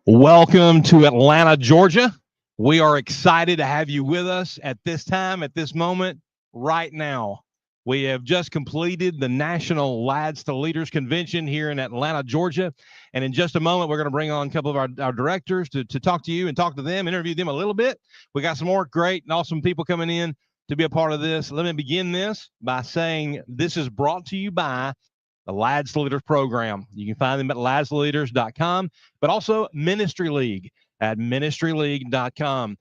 Welcome to Atlanta, Georgia. We are excited to have you with us at this time, at this moment, right now. We have just completed the National Lads to Leaders Convention here in Atlanta, Georgia. And in just a moment, we're going to bring on a couple of our directors to talk to you and talk to them, interview them a little bit. We got some more great and awesome people coming in to be a part of this. Let me begin this by saying this is brought to you by the Lads to Leaders program. You can find them at ladsleaders.com, but also Ministry League at ministryleague.com.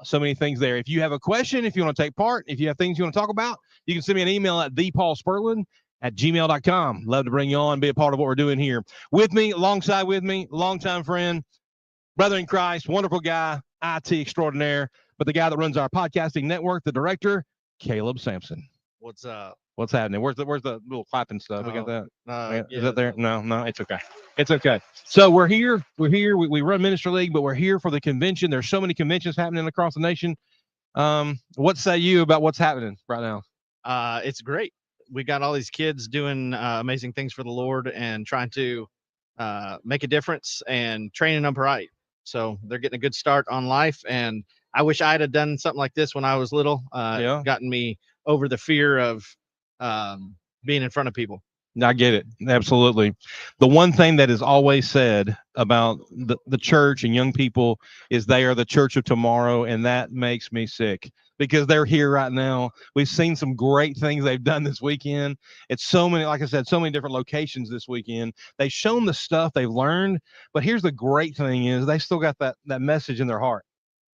So many things there. If you have a question, if you want to take part, if you have things you want to talk about, you can send me an email at thepaulspurlin@gmail.com. Love to bring you on, be a part of what we're doing here. With me, alongside with me, longtime friend, brother in Christ, wonderful guy, IT extraordinaire, but the guy that runs our podcasting network, the director, Caleb Sampson. What's up? What's happening? Where's the little clapping stuff? We got that. Is Yeah, that there? No, it's okay. It's okay. So we're here. We run Ministry League, but we're here for the convention. There's so many conventions happening across the nation. What say you about what's happening right now? It's great. We got all these kids doing amazing things for the Lord and trying to make a difference and training them right. So they're getting a good start on life. And I wish I'd have done something like this when I was little. Gotten me over the fear of being in front of people. I get it. Absolutely. The one thing that is always said about the church and young people is they are the church of tomorrow. And that makes me sick because they're here right now. We've seen some great things they've done this weekend. It's so many, like I said, so many different locations this weekend. They've shown the stuff they've learned, but here's the great thing is they still got that message in their heart.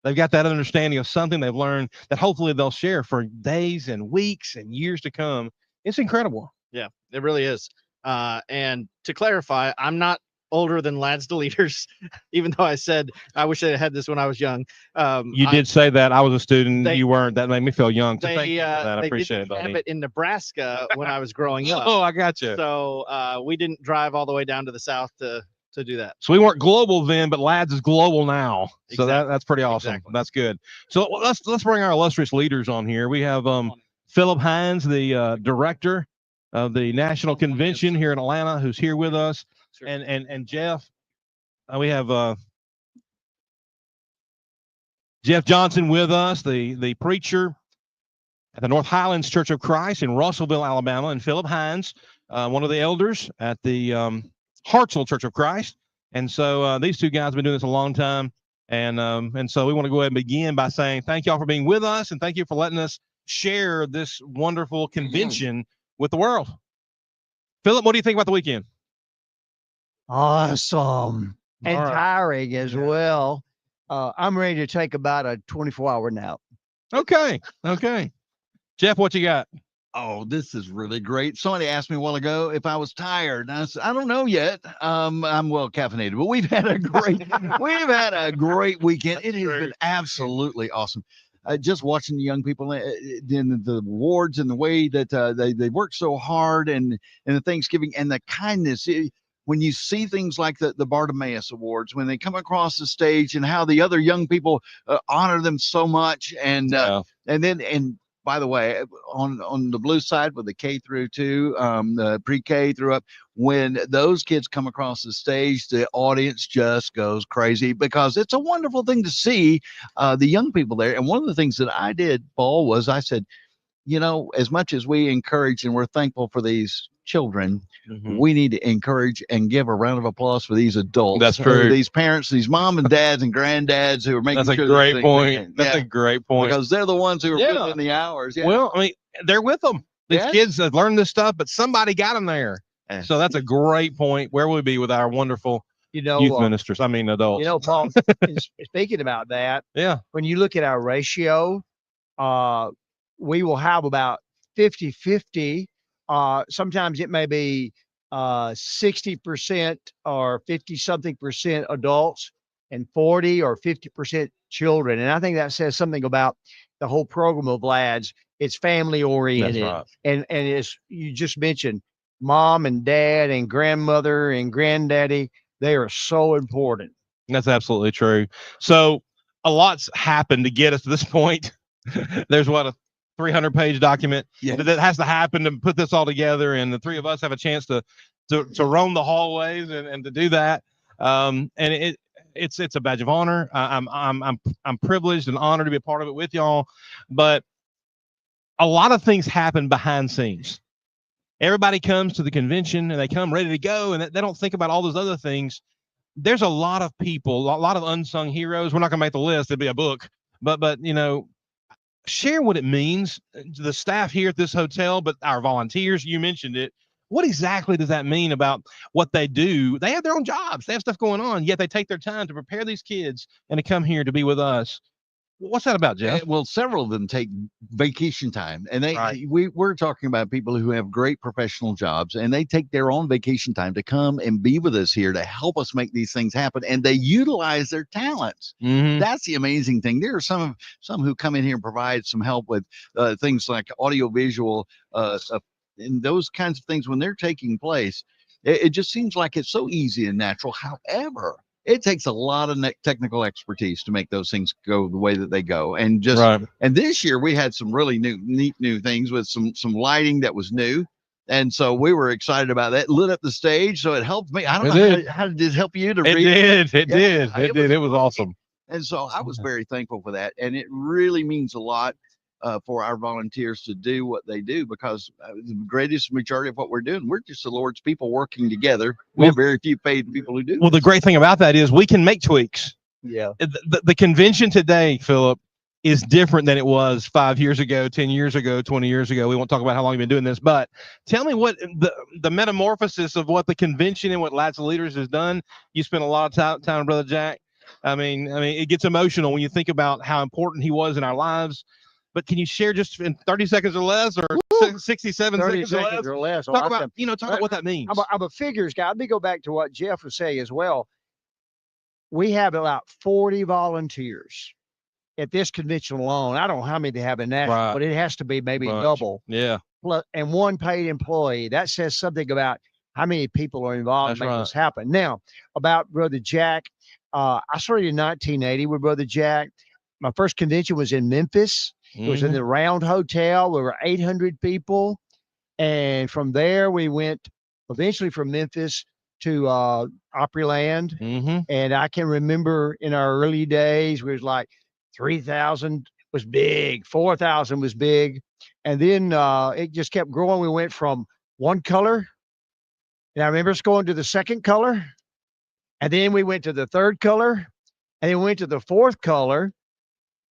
They've got that understanding of something they've learned that hopefully they'll share for days and weeks and years to come. It's incredible. Yeah, it really is. And to clarify, I'm not older than Lads to Leaders, even though I said I wish I had this when I was young. You did say that. I was a student. You weren't. That made me feel young. So they, thank you for that. I appreciate it, didn't buddy. have it in Nebraska when I was growing up. Oh, I got you. So we didn't drive all the way down to the south to do that. So we weren't global then, but Lads is global now. So Exactly. that's pretty awesome. Exactly. That's good. So let's bring our illustrious leaders on here. We have Philip Hines, the director of the National Convention here in Atlanta, who's here with us, Sure. and Jeff. We have Jeff Johnson with us, the preacher at the North Highlands Church of Christ in Russellville, Alabama, and Philip Hines, one of the elders at the Hartsville Church of Christ. And so these two guys have been doing this a long time. And so we want to go ahead and begin by saying thank y'all for being with us, and thank you for letting us share this wonderful convention with the world. Philip, what do you think about the weekend? Awesome. And All right. tiring as well. I'm ready to take about a 24-hour nap. Okay. Jeff, what you got? Oh, this is really great. Somebody asked me a while ago if I was tired. And I said, I don't know yet. I'm well caffeinated, but we've had a great weekend. It has been absolutely awesome. Just watching the young people in the awards and the way that they work so hard and the Thanksgiving and the kindness. When you see things like the Bartimaeus Awards, when they come across the stage and how the other young people honor them so much. And by the way, on the blue side with the K through 2, the pre-K through up, when those kids come across the stage, the audience just goes crazy because it's a wonderful thing to see the young people there. And one of the things that I did, Paul, was I said, you know, as much as we encourage and we're thankful for these children, we need to encourage and give a round of applause for these adults. That's true. These parents, these mom and dads and granddads who are making That's sure a great point. That's a great point. Because they're the ones who are putting in the hours. Yeah. Well, I mean, they're with them. These kids have learned this stuff, but somebody got them there. So that's a great point. Where would we be with our wonderful youth ministers? I mean, adults. You know, Paul, speaking about that, when you look at our ratio, we will have about 50-50. Sometimes it may be 60% or 50-something% adults and 40 or 50% children. And I think that says something about the whole program of Lads. It's family oriented. That's right. And as you just mentioned, mom and dad and grandmother and granddaddy, they are so important. That's absolutely true. So a lot's happened to get us to this point. There's a 300-page document that has to happen to put this all together, and the three of us have a chance to roam the hallways and to do that. And it's a badge of honor. I'm privileged and honored to be a part of it with y'all. But a lot of things happen behind scenes. Everybody comes to the convention and they come ready to go, and they don't think about all those other things. There's a lot of people, a lot of unsung heroes. We're not going to make the list. It'd be a book, but you know, share what it means to the staff here at this hotel, but our volunteers. You mentioned it. What exactly does that mean about what they do? They have their own jobs. They have stuff going on, yet they take their time to prepare these kids and to come here to be with us. What's that about, Jeff? Well, several of them take vacation time, and we're talking about people who have great professional jobs, and they take their own vacation time to come and be with us here to help us make these things happen, and they utilize their talents. That's the amazing thing. There are some who come in here and provide some help with things like audio visual and those kinds of things. When they're taking place, it just seems like it's so easy and natural. However, it takes a lot of technical expertise to make those things go the way that they go. And and this year we had some really neat new things with some lighting that was new. And so we were excited about that. Lit up the stage, so it helped me. I don't know how did it help you to read? It did. It was awesome. And so I was very thankful for that. And it really means a lot for our volunteers to do what they do, because the greatest majority of what we're doing, we're just the Lord's people working together. We have very few paid people who do. Well, the great thing about that is we can make tweaks. Yeah. The convention today, Philip, is different than it was 5 years ago, 10 years ago, 20 years ago. We won't talk about how long you've been doing this, but tell me what the metamorphosis of what the convention and what Lads of Leaders has done. You spent a lot of time with Brother Jack. I mean, it gets emotional when you think about how important he was in our lives. But can you share just in 30 seconds or less, or 67 seconds or less? Talk about what that means. I'm a figures guy. Let me go back to what Jeff was saying as well. We have about 40 volunteers at this convention alone. I don't know how many they have in Nashville, but it has to be maybe double. Yeah. And one paid employee. That says something about how many people are involved in making this happen. Now, about Brother Jack, I started in 1980 with Brother Jack. My first convention was in Memphis. It was in the Round Hotel. There were 800 people. And from there, we went eventually from Memphis to Opryland. And I can remember in our early days, we was like 3,000 was big, 4,000 was big. And then it just kept growing. We went from one color. And I remember us going to the second color. And then we went to the third color. And then we went to the fourth color.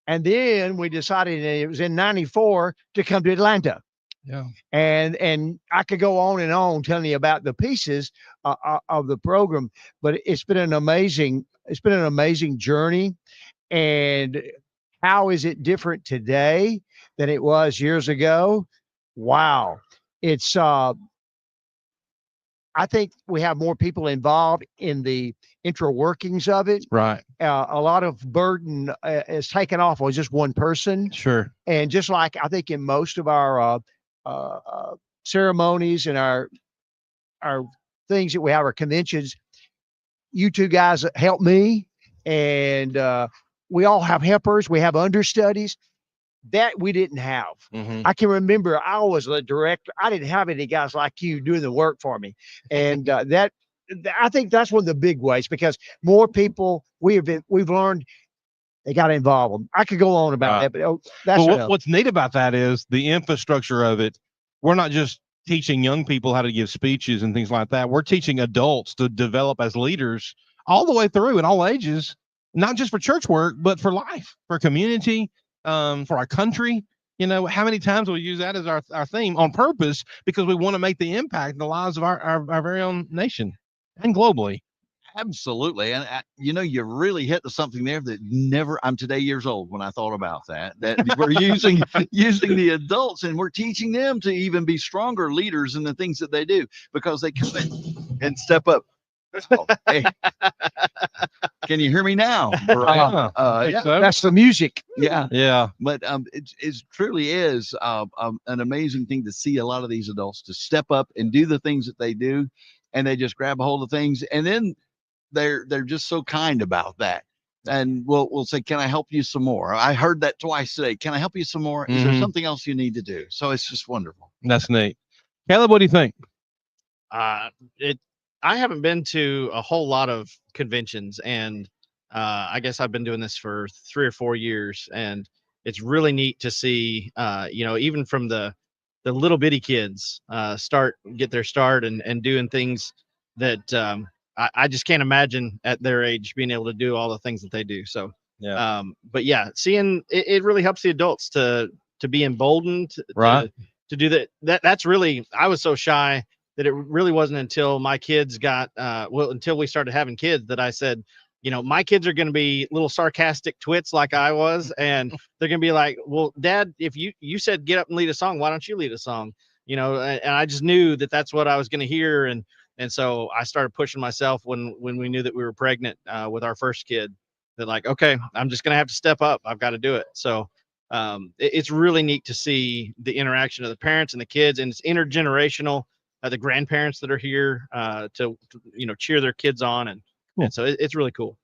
And then we decided, it was in 94, to come to Atlanta. Yeah. And I could go on and on telling you about the pieces of the program, but it's been an amazing journey. And how is it different today than it was years ago? Wow. It's I think we have more people involved in the intra workings of it. Right. A lot of burden is taken off on just one person. Sure. And just like I think in most of our ceremonies and our things that we have, our conventions, you two guys help me, and we all have helpers. We have understudies. That we didn't have. I can remember I was the director. I didn't have any guys like you doing the work for me. And I think that's one of the big ways, because more people we've learned they got to involve them. I could go on about that, but that's what's neat about that is the infrastructure of it. We're not just teaching young people how to give speeches and things like that. We're teaching adults to develop as leaders all the way through in all ages, not just for church work, but for life, for community, for our country. You know, how many times we use that as our theme on purpose, because we want to make the impact in the lives of our very own nation and globally. Absolutely. And you really hit to something there that I'm today years old when I thought about that we're using the adults, and we're teaching them to even be stronger leaders in the things that they do, because they come in and step up. Oh, hey. Can you hear me now? Yeah. That's the music. Yeah. But it truly is an amazing thing to see a lot of these adults to step up and do the things that they do, and they just grab a hold of things, and then they're just so kind about that. And we'll say, can I help you some more? I heard that twice today. Can I help you some more? Is there something else you need to do? So it's just wonderful. That's neat. Caleb, what do you think? I haven't been to a whole lot of conventions, and I guess I've been doing this for 3 or 4 years, and it's really neat to see, even from the little bitty kids get their start and doing things that I just can't imagine at their age being able to do all the things that they do. So, Yeah. but yeah, seeing it really helps the adults to be emboldened to do that. That's really, I was so shy that it really wasn't until my kids got until we started having kids that I said, my kids are going to be little sarcastic twits like I was, and they're going to be like, well, Dad, if you said get up and lead a song, why don't you lead a song? And I just knew that that's what I was going to hear, and so I started pushing myself when we knew that we were pregnant with our first kid. That like, okay, I'm just going to have to step up. I've got to do it. So it's really neat to see the interaction of the parents and the kids, and it's intergenerational. The grandparents that are here to cheer their kids on, and so it's really cool.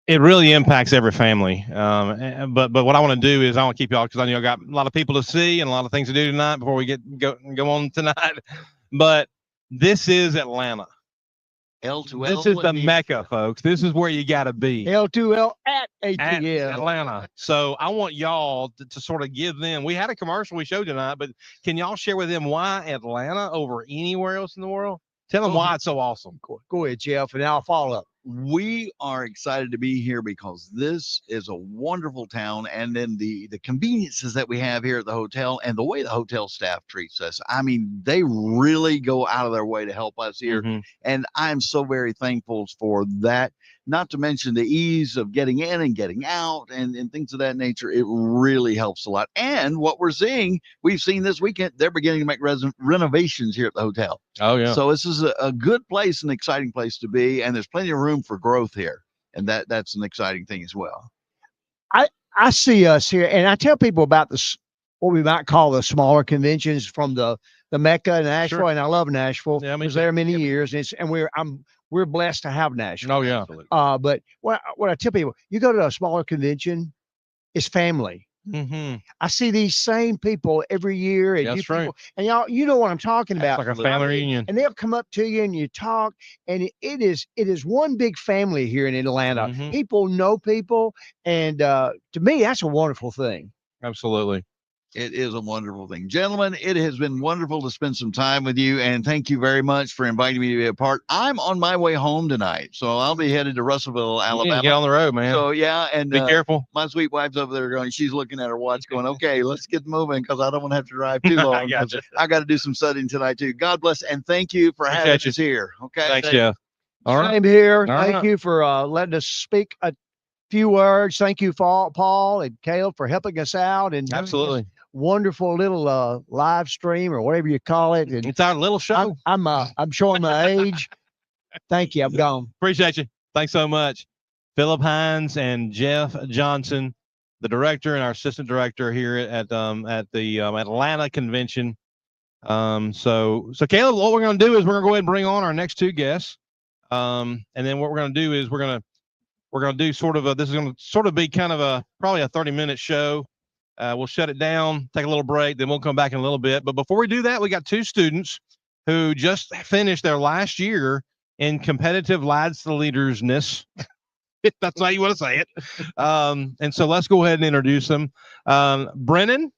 It really impacts every family. But what I want to do is I want to keep y'all, because I know I got a lot of people to see and a lot of things to do tonight before we go on tonight. But this is Atlanta. L2L. This is the Mecca, folks. This is where you got to be. L2L at At ATL. Atlanta. So I want y'all to sort of give them. We had a commercial we showed tonight, but can y'all share with them why Atlanta over anywhere else in the world? Tell them why it's so awesome. Go ahead, Jeff, and I'll follow up. We are excited to be here because this is a wonderful town, and then the conveniences that we have here at the hotel and the way the hotel staff treats us. I mean, they really go out of their way to help us here. Mm-hmm. And I'm so very thankful for that. Not to mention the ease of getting in and getting out and things of that nature. It really helps a lot. And what we've seen this weekend, they're beginning to make renovations here at the hotel. Oh, yeah. So this is a good place, an exciting place to be. And there's plenty of room for growth here. And that's an exciting thing as well. I see us here, and I tell people about this, what we might call the smaller conventions from the Mecca and Nashville. Sure. And I love Nashville. Yeah, I was there many years, and we're blessed to have Nashville. Oh, yeah. But what I tell people, you go to a smaller convention, it's family. Mm-hmm. I see these same people every year, and That's right. And y'all, you know what I'm talking about. It's like a family reunion. And they'll come up to you and you talk, and it is one big family here in Atlanta. Mm-hmm. People know people, and to me, that's a wonderful thing. Absolutely. It is a wonderful thing. Gentlemen, it has been wonderful to spend some time with you, and thank you very much for inviting me to be a part. I'm on my way home tonight, so I'll be headed to Russellville, Alabama. Get on the road, man. So, yeah, and be careful. My sweet wife's over there she's looking at her watch going, okay, let's get moving, because I don't want to have to drive too long. I got to do some studying tonight, too. God bless, and thank you for having us here. Okay. Thanks, Jeff. All right. Same here. Thank you for letting us speak a few words. Thank you, Paul and Caleb, for helping us out. And absolutely. Wonderful little live stream or whatever you call it. And it's our little show. I'm showing my age. Thank you. I'm gone. Appreciate you. Thanks so much. Philip Hines and Jeff Johnson, the director and our assistant director here at the Atlanta convention. So Caleb, what we're going to do is we're going to go ahead and bring on our next two guests. And then what we're going to do is we're going to do this is going to sort of be kind of probably a 30-minute show. We'll shut it down, take a little break, then we'll come back in a little bit. But before we do that, we got two students who just finished their last year in competitive Lads to Leadersness. That's how you want to say it. And so let's go ahead and introduce them. Brennan.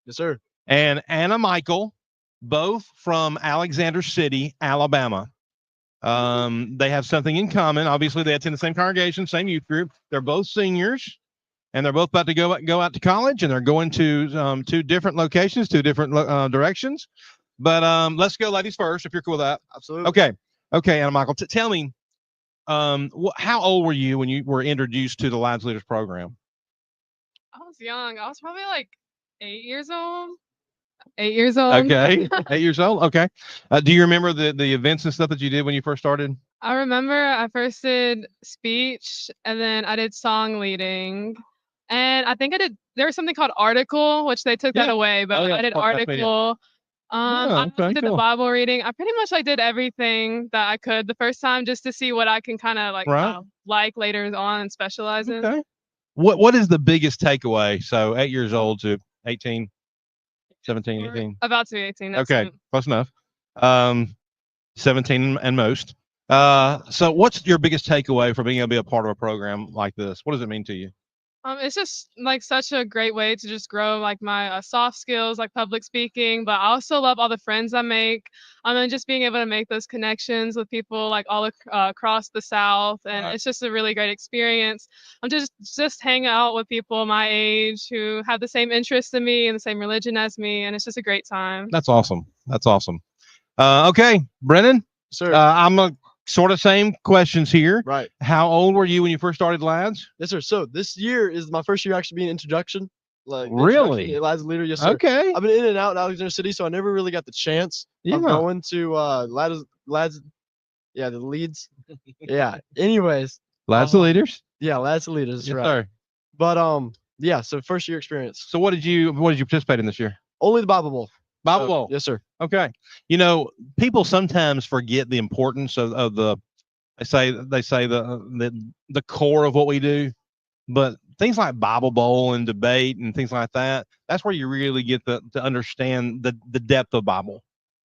Yes, sir. And Anna Michael, both from Alexander City, Alabama. They have something in common. Obviously, they attend the same congregation, same youth group. They're both seniors. And they're both about to go out to college, and they're going to two different locations, two different directions. But let's go ladies first, if you're cool with that. Absolutely. Okay, Anna Michael, tell me, how old were you when you were introduced to the Lads Leaders program? I was young. I was probably like 8 years old. 8 years old. Okay, 8 years old. Okay. Do you remember the events and stuff that you did when you first started? I remember I first did speech, and then I did song leading. And I think there was something called article, which they took that away, but I did article. I did the Bible reading. I pretty much did everything that I could the first time, just to see what I can kind of like later on and specialize in. Okay. What is the biggest takeaway? So 8 years old to 18, 17, 18. About to be 18. That's okay, close enough. 17 and most. So what's your biggest takeaway from being able to be a part of a program like this? What does it mean to you? It's just like such a great way to just grow like my soft skills, like public speaking. But I also love all the friends I make. And just being able to make those connections with people like all across the South, and Right. it's just a really great experience. I'm just hanging out with people my age who have the same interests in me and the same religion as me, and it's just a great time. That's awesome. That's awesome. Okay, Brennan. Sir. I'm a sort of same questions here. Right. How old were you when you first started Lads? Yes, sir. So this year is my first year actually being introduction. Like the Really? introduction, Lads Leader. Yes, sir. Okay. I've been in and out in Alexander City, so I never really got the chance of going to Lads. Yeah, the leads. Yeah. Anyways. Lads the Leaders. Yeah, Lads the Leaders. Yes, right. sir. But yeah. So first year experience. So what did you participate in this year? Only the Bible Bowl. Bible So, Bowl. Yes, sir. Okay. People sometimes forget the importance of the. They say the core of what we do, but things like Bible Bowl and debate and things like that. That's where you really get to understand the depth of Bible.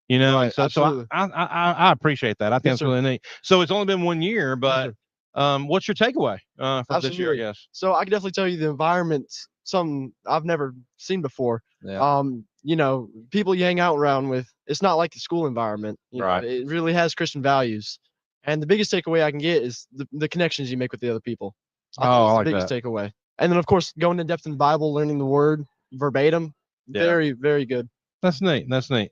Right, So I appreciate that. I think Yes, that's sir. really neat. So it's only been 1 year, but what's your takeaway from this year? I Absolutely. guess. So I can definitely tell you the environment's something I've never seen before. Yeah. People you hang out around with, it's not like the school environment. Right. It really has Christian values. And the biggest takeaway I can get is the connections you make with the other people. Oh, I That's like the biggest takeaway. And then of course going in depth in the Bible, learning the word verbatim. Yeah. Very, very good. That's neat. That's neat.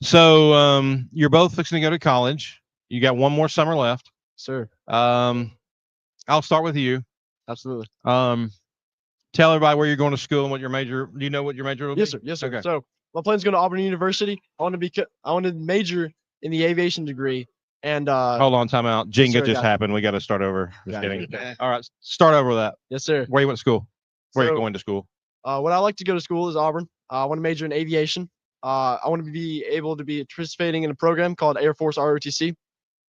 So you're both fixing to go to college. You got one more summer left. Sir. I'll start with you. Absolutely. Tell everybody where you're going to school and what your major. Do you know what your major will be? Yes, sir. Yes, sir. Okay. So my plan's going to Auburn University. I want to major in the aviation degree. And Hold on, time out. Jenga Sir, just got it. happened. We got to start over. Just Got kidding. it. All right, start over with that. yes, sir. Where you went to school? Where you So, going to school? What I like to go to school is Auburn. I want to major in aviation. I want to be able to be participating in a program called Air Force ROTC.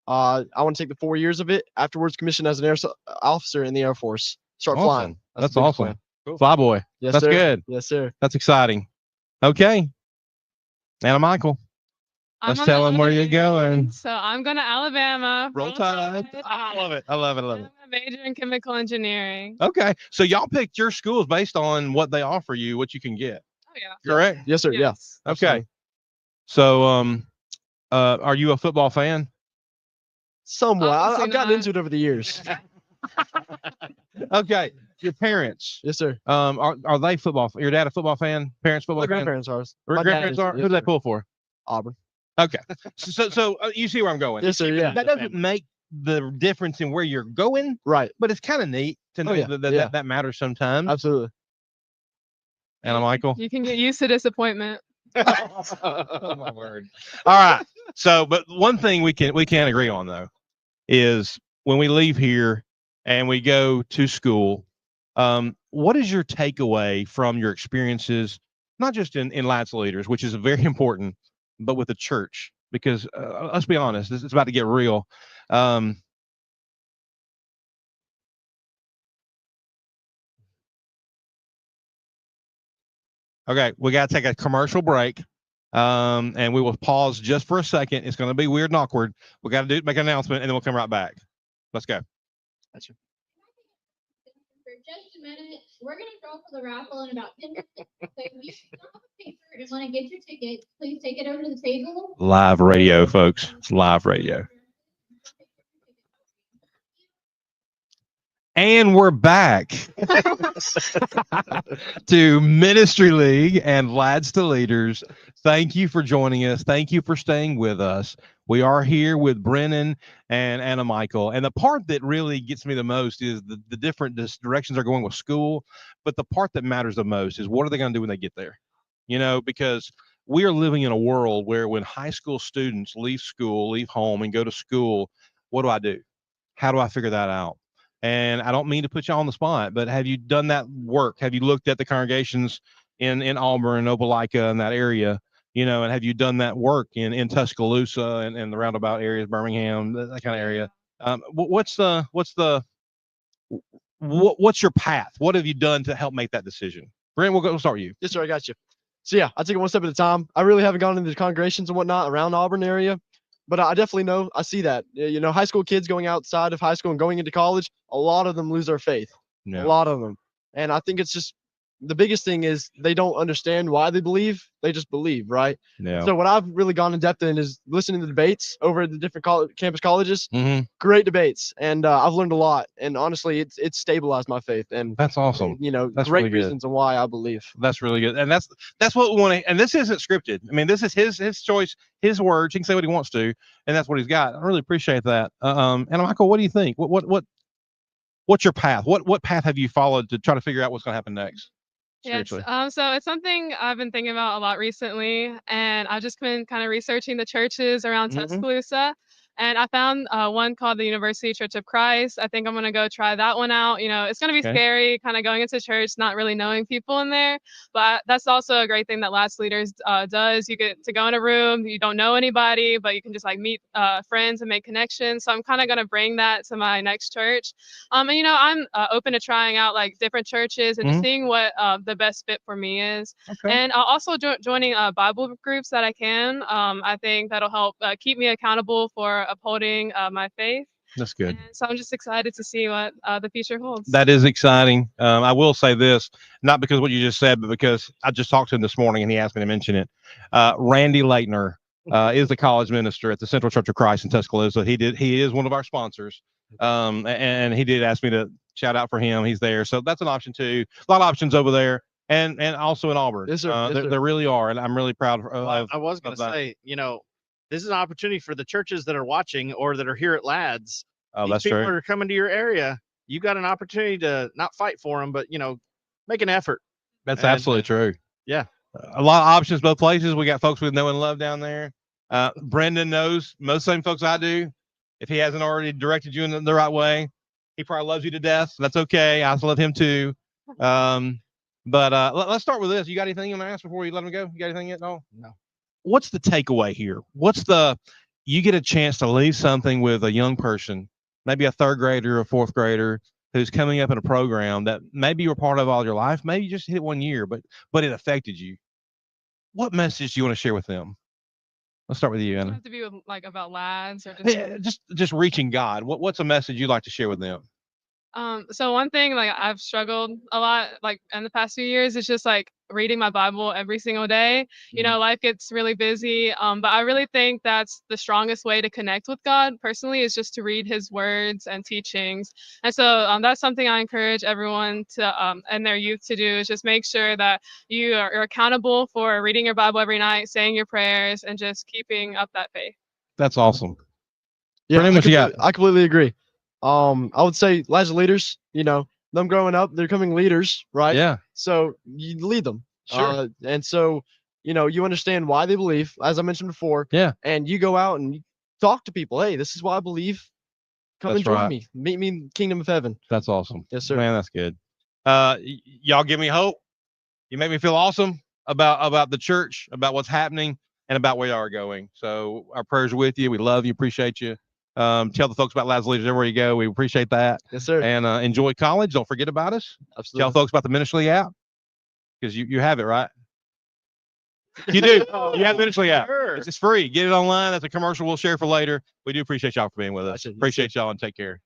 I want to take the 4 years of it. Afterwards, commission as an officer in the Air Force. Start Awesome. flying. That's the big awesome. plan. Cool. Fly boy. Yes, That's sir. good. Yes, sir. That's exciting. Okay. Anna Michael. Let's I'm tell on them the where you're going. So I'm going to Alabama. Roll Tide. I love it. I love it. I love And it. I'm a major in chemical engineering. Okay. So y'all picked your schools based on what they offer you, what you can get. Oh yeah. Correct? Yes, sir. Yeah. Yes. Okay. So are you a football fan? Somewhat. Obviously I've gotten not. into it over the years. Okay. Your parents. Yes, sir. Are they football? Your dad a football fan? Parents football My fan? grandparents are. Your My dad grandparents is- are? yes, Who do they sir. pull for? Auburn. Okay. So you see where I'm going. Yes, sir. Yeah. That doesn't make the difference in where you're going, Right. but it's kind of neat to know yeah, yeah. that matters sometimes. Absolutely. Anna Michael. You can get used to disappointment. Oh my word. All right. So, but one thing we can agree on though is when we leave here and we go to school, what is your takeaway from your experiences, not just in Lads Leaders, which is very important, but with the church? Because let's be honest, it's about to get real. Okay, we got to take a commercial break. And we will pause just for a second. It's going to be weird and awkward. We got to make an announcement and then we'll come right back. Let's go. For just a minute, we're going to draw for the raffle in about 10 minutes. So if you still have a paper and want to get your ticket, please take it over to the table. Live radio, folks. It's live radio. And we're back to Ministry League and Lads to Leaders. Thank you for joining us. Thank you for staying with us. We are here with Brennan and Anna Michael. And the part that really gets me the most is the different directions they're going with school. But the part that matters the most is what are they going to do when they get there? Because we are living in a world where when high school students leave school, leave home and go to school, what do? How do I figure that out? And I don't mean to put you on the spot, but have you done that work? Have you looked at the congregations in Auburn and Opelika and that area, and have you done that work in Tuscaloosa and the roundabout areas, Birmingham, that kind of area? What's your path? What have you done to help make that decision? Brent, we'll start with you. Yes, sir. I got you. So yeah, I take it one step at a time. I really haven't gone into the congregations and whatnot around the Auburn area. but I definitely know I see that. You know, high school kids going outside of high school and going into college, a lot of them lose their faith. Yeah. A lot of them. And I think it's just the biggest thing is they don't understand why they believe. They just believe, right? Yeah. So what I've really gone in depth in is listening to the debates over at the different campus colleges. Mm-hmm. Great debates, and I've learned a lot. And honestly, it's stabilized my faith. And That's awesome. you know, That's great really good. reasons on why I believe. That's really good, and that's what we want to. And this isn't scripted. I mean, this is his choice, his words. He can say what he wants to, and that's what he's got. I really appreciate that. And Michael, what do you think? What's your path? What path have you followed to try to figure out what's going to happen next? Yes. So it's something I've been thinking about a lot recently, and I've just been kind of researching the churches around Tuscaloosa. And I found one called the University Church of Christ. I think I'm gonna go try that one out. You know, it's gonna be scary, kind of going into church, not really knowing people in there. But that's also a great thing that Last Leaders does. You get to go in a room, you don't know anybody, but you can just like meet friends and make connections. So I'm kind of gonna bring that to my next church. And you know, I'm open to trying out like different churches and just seeing what the best fit for me is. And also joining Bible groups that I can. I think that'll help keep me accountable for upholding my faith. That's good. And so I'm just excited to see what the future holds. That is exciting. I will say this, not because of what you just said, but because I just talked to him this morning and he asked me to mention it. Randy Leitner is the college minister at the Central Church of Christ in Tuscaloosa. He is one of our sponsors. And he did ask me to shout out for him. He's there. So that's an option too. A lot of options over there. And also in Auburn. Yes, sir. There really are. And I'm really proud of I was going to say, you know, this is an opportunity for the churches that are watching or that are here at Lads. Oh, These that's people true. are coming to your area. You got an opportunity to not fight for them, but, you know, make an effort. That's absolutely true. Yeah. A lot of options both places. We got folks we know and love down there. Brendan knows most same folks I do. If he hasn't already directed you in the right way, he probably loves you to death. So that's okay. I love him too. But let's start with this. You got anything you want to ask before you let him go? You got anything yet? No. What's the takeaway here? You get a chance to leave something with a young person, maybe a third grader or a fourth grader who's coming up in a program that maybe you were part of all your life. Maybe you just hit it 1 year, but it affected you. What message do you want to share with them? Let's start with you, Anna. Does it have to be with, like about Lads or just Just reaching God. What's a message you'd like to share with them? So one thing like I've struggled a lot like in the past few years is just like reading my Bible every single day. You know, life gets really busy. But I really think that's the strongest way to connect with God personally is just to read his words and teachings. And so that's something I encourage everyone to and their youth to do is just make sure that you're accountable for reading your Bible every night, saying your prayers, and just keeping up that faith. That's awesome. Yeah, Brendan, I completely agree. I would say Lads Leaders, you know, them growing up, they're becoming leaders, right? Yeah. So you lead them. Sure. And so, you know, you understand why they believe, as I mentioned before. Yeah. And you go out and you talk to people. Hey, this is why I believe. Come That's and join right. me. Meet me in the kingdom of heaven. That's awesome. Yes, sir. Man, that's good. Y'all give me hope. You make me feel awesome about the church, about what's happening, and about where you are going. So our prayers are with you. We love you. Appreciate you. Tell the folks about Lads Leaders everywhere you go. We appreciate that. Yes, sir. And enjoy college. Don't forget about us. Absolutely. Tell folks about the Ministry app because you have it, right? You do. You have the Ministry app. Sure. It's free. Get it online. That's a commercial we'll share for later. We do appreciate y'all for being with us. Gotcha. Yes, Appreciate y'all and take care.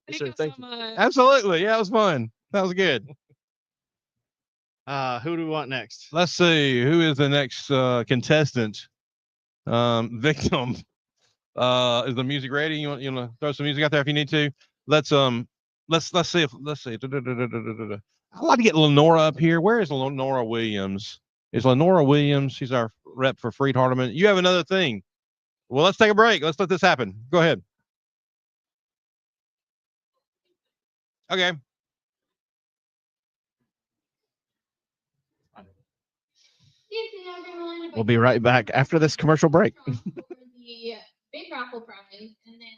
Yes, Thank sir. you Thank so you. much. Absolutely. Yeah, it was fun. That was good. Who do we want next? Let's see. Who is the next contestant? Victim. Is the music ready? You want to throw some music out there if you need to? Let's see. I'd like to get Lenora up here. Where is Lenora Williams? Is Lenora Williams? She's our rep for Freed Hardeman. You have another thing. Well, let's take a break. Let's let this happen. Go ahead. Okay. We'll be right back after this commercial break. The big raffle prize, and then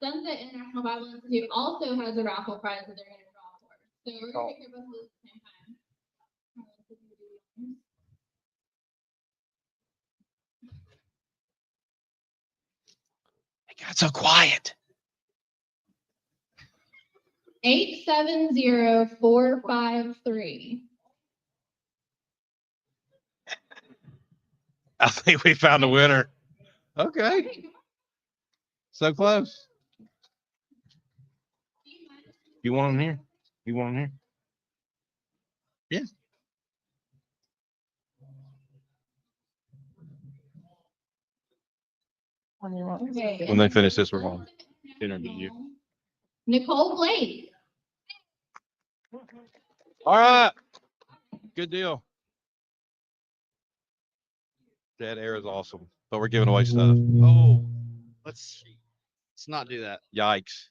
Sunset International Bible Institute also has a raffle prize that they're going to draw for. So we're going to take care of both of those at the same time. It got so quiet. 870453. I think we found a winner. Okay. So close. You want them here? You want them here? Yeah. Okay. When they finish this, we're going to interview you. Nicole Blake. All right. Good deal. Dead air is awesome, but we're giving away stuff. Oh, let's not do that. Yikes.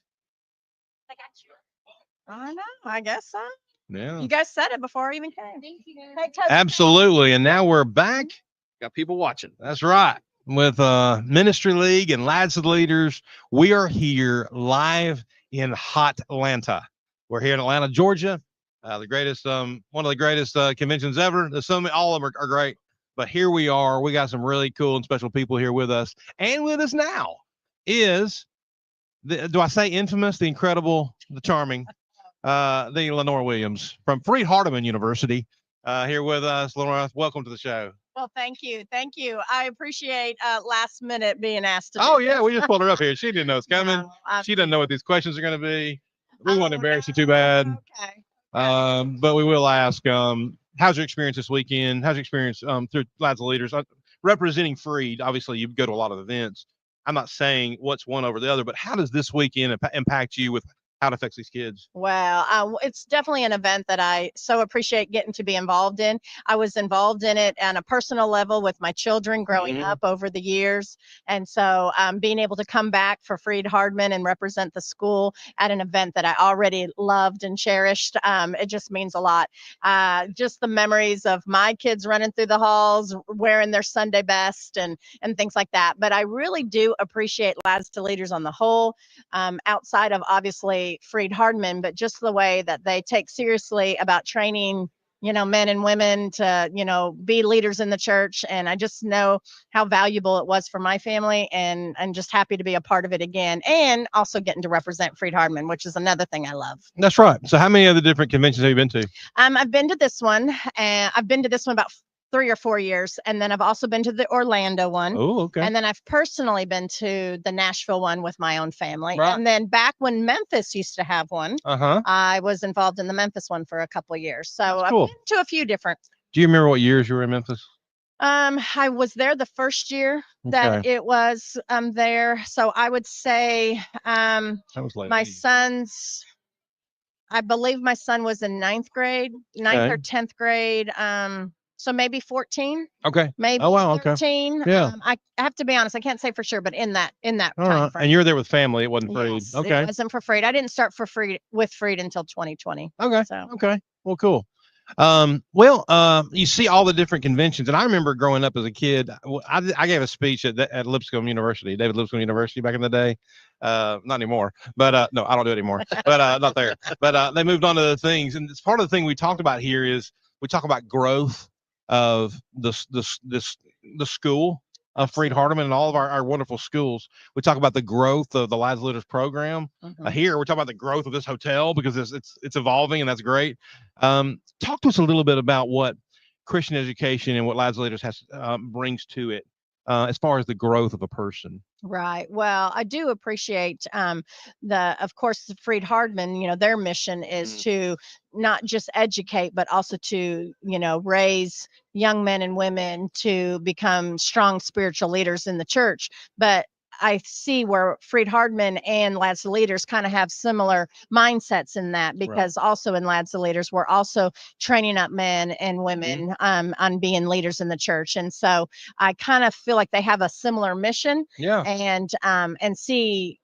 I know. I guess so. Yeah. You guys said it before I even came. Thank you guys. Hey, cousin. Absolutely. And now we're back. Got people watching. That's right. With Ministry League and Lads of Leaders, we are here live in hot Atlanta. We're here in Atlanta, Georgia. The greatest, one of the greatest conventions ever. All of them are great. But here we are. We got some really cool and special people here with us. And with us now is, do I say infamous, the incredible, the charming, the Lenore Williams from Freed-Hardeman University. Here with us. Lenore, welcome to the show. Well, thank you. Thank you. I appreciate last minute being asked to Oh, do yeah. this. We just pulled her up here. She didn't know it's coming. No, She doesn't know what these questions are going to be. We won't Oh, embarrass you no. too bad. Okay. But we will ask, how's your experience this weekend? How's your experience through Lads of Leaders? Representing Freed, obviously you go to a lot of events. I'm not saying what's one over the other, but how does this weekend impact you with how it affects these kids? Well, it's definitely an event that I so appreciate getting to be involved in. I was involved in it on a personal level with my children growing Mhm. up over the years. And so being able to come back for Freed-Hardeman and represent the school at an event that I already loved and cherished, it just means a lot. Just the memories of my kids running through the halls, wearing their Sunday best and things like that. But I really do appreciate Lads to Leaders on the whole, outside of obviously Freed-Hardeman, but just the way that they take seriously about training, men and women to, be leaders in the church. And I just know how valuable it was for my family, and I'm just happy to be a part of it again, and also getting to represent Freed-Hardeman, which is another thing I love. That's right. So how many other different conventions have you been to? I've been to this one, and I've been to this one about 3 or 4 years. And then I've also been to the Orlando one. Oh, okay. And then I've personally been to the Nashville one with my own family. Right. And then back when Memphis used to have one, Uh-huh. I was involved in the Memphis one for a couple of years. So That's I've cool. been to a few different. Do you remember what years you were in Memphis? I was there the first year that Okay. it was there. So I would say That was late. my son's, I believe my son was in ninth Okay. or 10th grade. So maybe 14, Okay. maybe Oh, wow. Okay. 13. Yeah. I have to be honest, I can't say for sure, but in that All time right. frame. And you were there with family. It wasn't Freed. Yes, Okay. it wasn't for Freed. I didn't start for Freed with Freed until 2020. Okay. So Okay. Well, cool. You see all the different conventions, and I remember growing up as a kid. I gave a speech at Lipscomb University, David Lipscomb University, back in the day. Not anymore, but no, I don't do it anymore. But not there. But they moved on to the things, and it's part of the thing we talked about here is we talk about growth of the school of Freed-Hardeman and all of our wonderful schools. We talk about the growth of the Lads Leaders program. Here we're talking about the growth of this hotel because it's evolving, and that's great. Talk to us a little bit about what Christian education and what Lads Leaders has brings to it as far as the growth of a person. Right. Well, I do appreciate of course, the Freed-Hardeman, their mission is to not just educate, but also to, raise young men and women to become strong spiritual leaders in the church. But I see where Freed-Hardeman and Lads to Leaders kind of have similar mindsets in that, because also in Lads to Leaders, we're also training up men and women on being leaders in the church. And so I kind of feel like they have a similar mission. Yeah. And see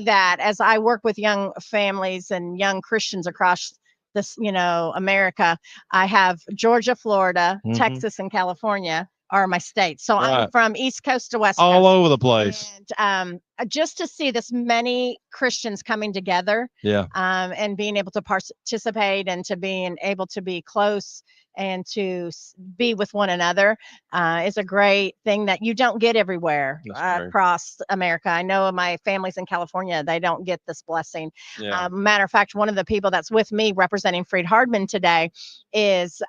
that as I work with young families and young Christians across this, America. I have Georgia, Florida, Texas, and California are my states. So I'm from East Coast to West Coast. All over the place. And just to see this many Christians coming together, and being able to participate and to being able to be close and to be with one another is a great thing that you don't get everywhere across America. I know my family's in California, they don't get this blessing. Matter of fact, one of the people that's with me representing Freed-Hardeman today is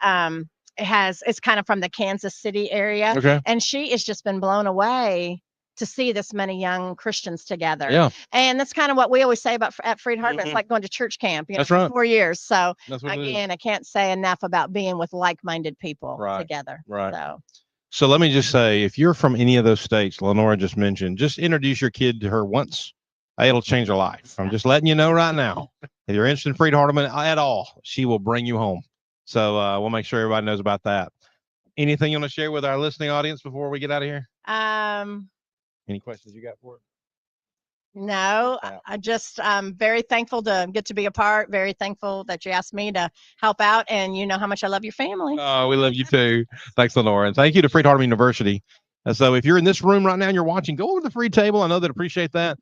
it's kind of from the Kansas City area. Okay. And she has just been blown away to see this many young Christians together. Yeah. And that's kind of what we always say about at Freed Hardman. It's like going to church camp, That's for right. 4 years. So That's what it is. again, I can't say enough about being with like-minded people Right. together. Right. So So let me just say, if you're from any of those states Lenora just mentioned, just introduce your kid to her once. It'll change her life. I'm just letting you know right now. If you're interested in Freed Hardeman at all, she will bring you home. So we'll make sure everybody knows about that. Anything you want to share with our listening audience before we get out of here? Any questions you got for it? No, I just very thankful to get to be a part. Very thankful that you asked me to help out, and you know how much I love your family. Oh, we love you too. Thanks, Lenora. And thank you to Freed Hardeman University. So if you're in this room right now and you're watching, go over to the Freed table. I know they'd appreciate that.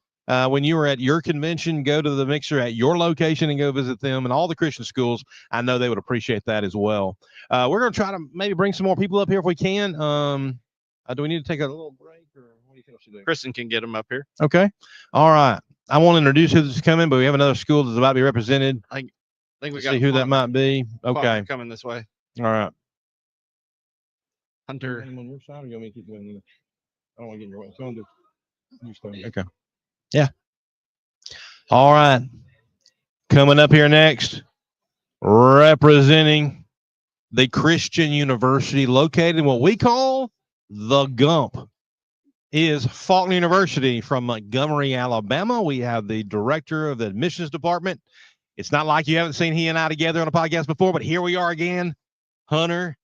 When you were at your convention, go to the mixer at your location and go visit them and all the Christian schools. I know they would appreciate that as well. We're going to try to maybe bring some more people up here if we can. Do we need to take a little break, or what do you think we should do? Kristen can get them up here. Okay. All right. I won't introduce who's coming, but we have another school that's about to be represented. I think we Let's got see who that might be. Okay. coming this way. All right. Hunter. On your side, or you want me to keep going? I don't want to get in your way. So I'm just okay. Yeah. All right. Coming up here next, representing the Christian University located in what we call the Gump, is Faulkner University from Montgomery, Alabama. We have the director of the admissions department. It's not like you haven't seen he and I together on a podcast before, but here we are again. Hunter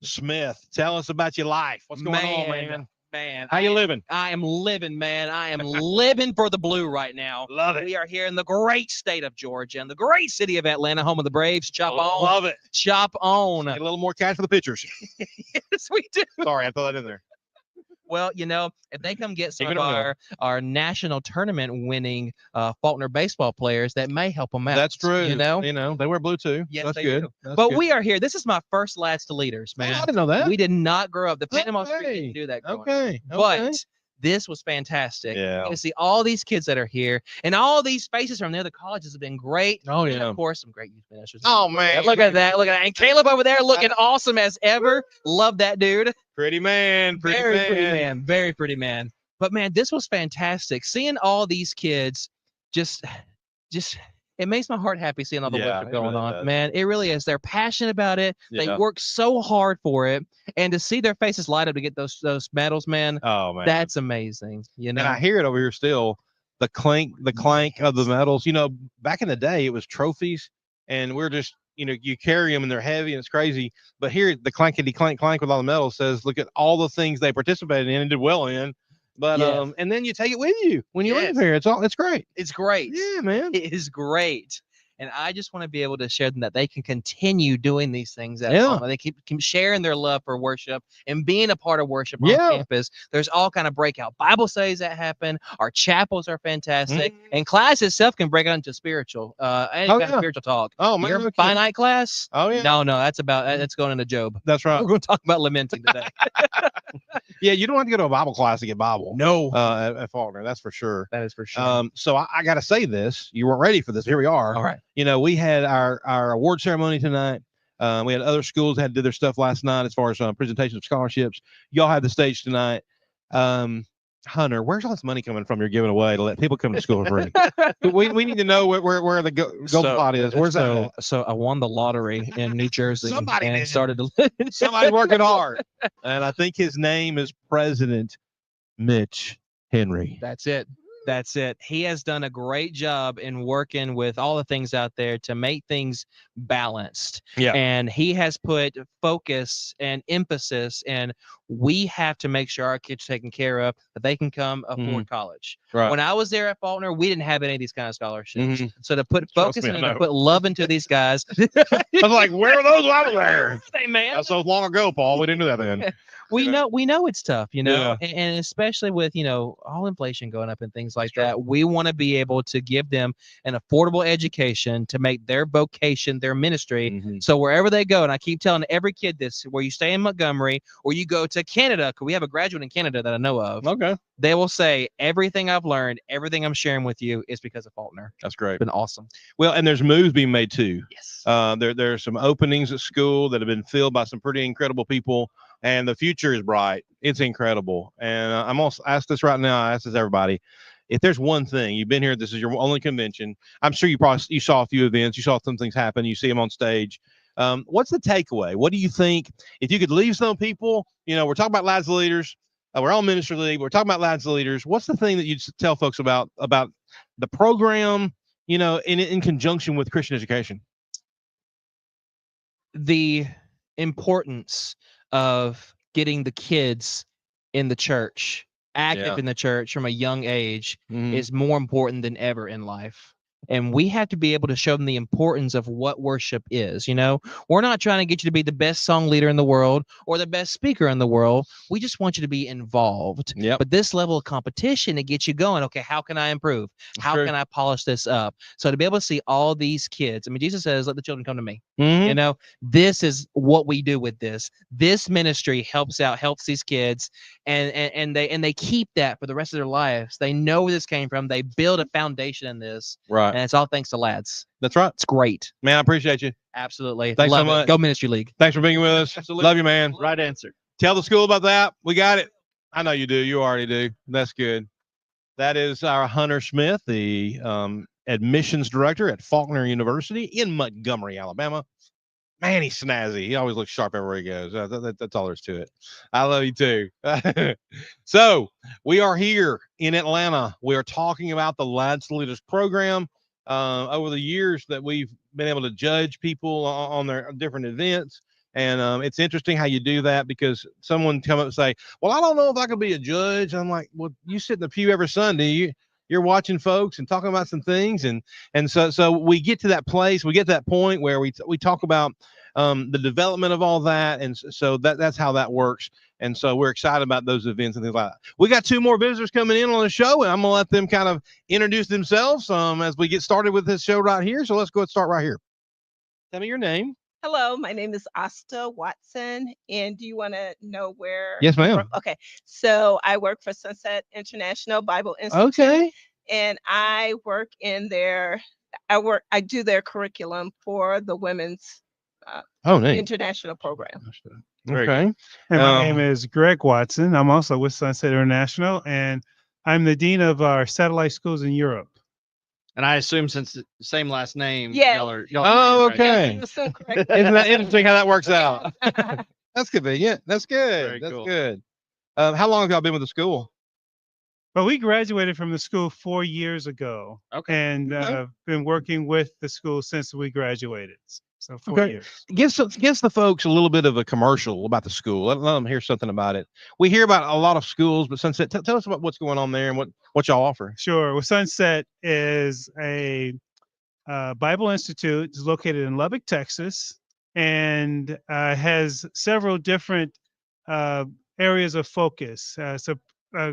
Smith, tell us about your life. What's going on, man? Man, How you living? I am living, man. I am living for the blue right now. Love it. We are here in the great state of Georgia and the great city of Atlanta, home of the Braves. Chop on. Love it. Chop on. Get a little more cash for the pitchers. Yes, we do. Sorry, I threw that in there. Well, if they come get some Keep of it on. our national tournament winning Faulkner baseball players, that may help them out. That's true. You know, they wear blue too. Yes, That's they good. do. That's But good. we are here. This is my first Lads to Leaders, man. Oh, I didn't know that. We did not grow up. The Panama Street Okay. didn't do that. growing up. Okay. But this was fantastic. Yeah. To see all these kids that are here and all these faces from the other colleges have been great. Oh, And yeah. of course, some great youth ministers. Oh, man. Look at that. Look at that. And Caleb over there looking awesome as ever. Love that dude. Pretty man. Pretty Very man. pretty man. Very pretty man. But man, this was fantastic. Seeing all these kids just it makes my heart happy seeing all the Yeah, work it going really on. does. Man, it really is. They're passionate about it. They Yeah. work so hard for it. And to see their faces light up to get those medals, man, Oh, man. that's amazing. And I hear it over here still. The clank of the medals. Back in the day, it was trophies, and we're just, you carry them and they're heavy and it's crazy. But here, the clankety clank with all the medals says, look at all the things they participated in and did well in. But Yes. and then you take it with you when you leave Yes. here. It's great. It's great. Yeah, man. It is great. And I just want to be able to share them that they can continue doing these things at Yeah. home. They keep sharing their love for worship and being a part of worship on Yeah. campus. There's all kind of breakout Bible studies that happen. Our chapels are fantastic. Mhm. And class itself can break out into spiritual, any Oh, kind yeah. of spiritual talk. Oh, man. Your okay. finite class? Oh, yeah. No, that's going into Job. That's right. We're going to talk about lamenting today. Yeah, you don't have to go to a Bible class to get Bible. No. At Faulkner, that's for sure. That is for sure. So I got to say this. You weren't ready for this. Here we are. All right. We had our award ceremony tonight. We had other schools had to do their stuff last night as far as presentation of scholarships. Y'all had the stage tonight. Hunter, where's all this money coming from you're giving away to let people come to school for free? we need to know where the gold pot is. Where's that at? So I won the lottery in New Jersey Somebody and did. started to Somebody's working hard. And I think his name is President Mitch Henry. That's it. That's it. He has done a great job in working with all the things out there to make things balanced. Yeah. And he has put focus and emphasis, and we have to make sure our kids are taken care of, that they can come afford college. Right. When I was there at Faulkner, we didn't have any of these kind of scholarships. Mhm. So to put Trust focus me, I and to know. put love into these guys. I was like, where were those when I was there? Hey, man. That's so long ago, Paul. We didn't do that then. We know it's tough, Yeah. and especially with, all inflation going up and things like that. We want to be able to give them an affordable education to make their vocation, their ministry. Mhm. So wherever they go, and I keep telling every kid this, where you stay in Montgomery or you go to Canada, because we have a graduate in Canada that I know of, Okay. they will say, everything I've learned, everything I'm sharing with you is because of Faulkner. That's great. It's been awesome. Well, and there's moves being made too. Yes. There are some openings at school that have been filled by some pretty incredible people. and the future is bright. It's incredible. And I'm going to ask this right now. I ask this everybody. If there's one thing, you've been here, this is your only convention. I'm sure you saw a few events, you saw some things happen, you see them on stage. What's the takeaway? What do you think? If you could leave some people, we're talking about Lads Leaders. We're on Ministry League. We're talking about Lads Leaders. What's the thing that you'd tell folks about the program, in conjunction with Christian education? The importance of getting the kids in the church, active in the church from a young age, is more important than ever in life. And we have to be able to show them the importance of what worship is. We're not trying to get you to be the best song leader in the world or the best speaker in the world. We just want you to be involved. But this level of competition, it gets you going. Okay, how can I improve? How can I polish this up? So to be able to see all these kids, Jesus says, let the children come to me. This is what we do with this. This ministry helps these kids, and they keep that for the rest of their lives. They know where this came from. They build a foundation in this. Right. And it's all thanks to Lads. That's right. It's great. Man, I appreciate you. Absolutely. Thanks Love so much. Go Ministry League. Thanks for being with us. Absolutely. Love you, man. Right answer. Tell the school about that. We got it. I know you do. You already do. That's good. That is our Hunter Smith, the admissions director at Faulkner University in Montgomery, Alabama. Man, he's snazzy. He always looks sharp everywhere he goes. That's all there is to it. I love you too. So we are here in Atlanta. We are talking about the Lads Leaders program. Over the years that we've been able to judge people on their different events. And it's interesting how you do that, because someone come up and say, well, I don't know if I could be a judge. I'm like, well, you sit in the pew every Sunday. You're watching folks and talking about some things. And so we get to that place, we get to that point where we talk about the development of all that. And so that's how that works. And so we're excited about those events and things like that. We got 2 more visitors coming in on the show, and I'm going to let them kind of introduce themselves as we get started with this show right here. So let's go and start right here. Tell me your name. Hello, my name is Asta Watson, and do you want to know where? Yes, ma'am. Okay, so I work for Sunset International Bible Institute. Okay. And I work in I do their curriculum for the women's neat. international program. Okay. And my name is Greg Watson. I'm also with Sunset International, and I'm the dean of our satellite schools in Europe. And I assume since the same last name, Yeah. Oh, okay. You're so correct. Isn't that interesting how that works out? That's convenient. That's good. Very That's cool. good. How long have y'all been with the school? Well, we graduated from the school 4 years ago. Okay. And been working with the school since we graduated. So 4 Okay. years. Give the folks a little bit of a commercial about the school. Let them hear something about it. We hear about a lot of schools, but Sunset, tell us about what's going on there and what y'all offer. Sure. Well, Sunset is a Bible Institute. It's located in Lubbock, Texas, and has several different areas of focus. So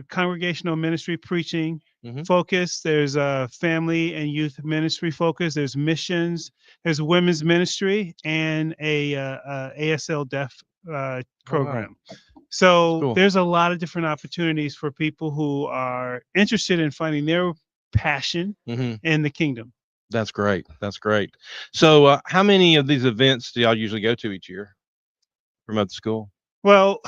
congregational ministry preaching focus. There's a family and youth ministry focus. There's missions. There's women's ministry and a ASL deaf program. So Cool. there's a lot of different opportunities for people who are interested in finding their passion in the kingdom. That's great. That's great. So how many of these events do y'all usually go to each year from at the school? Well,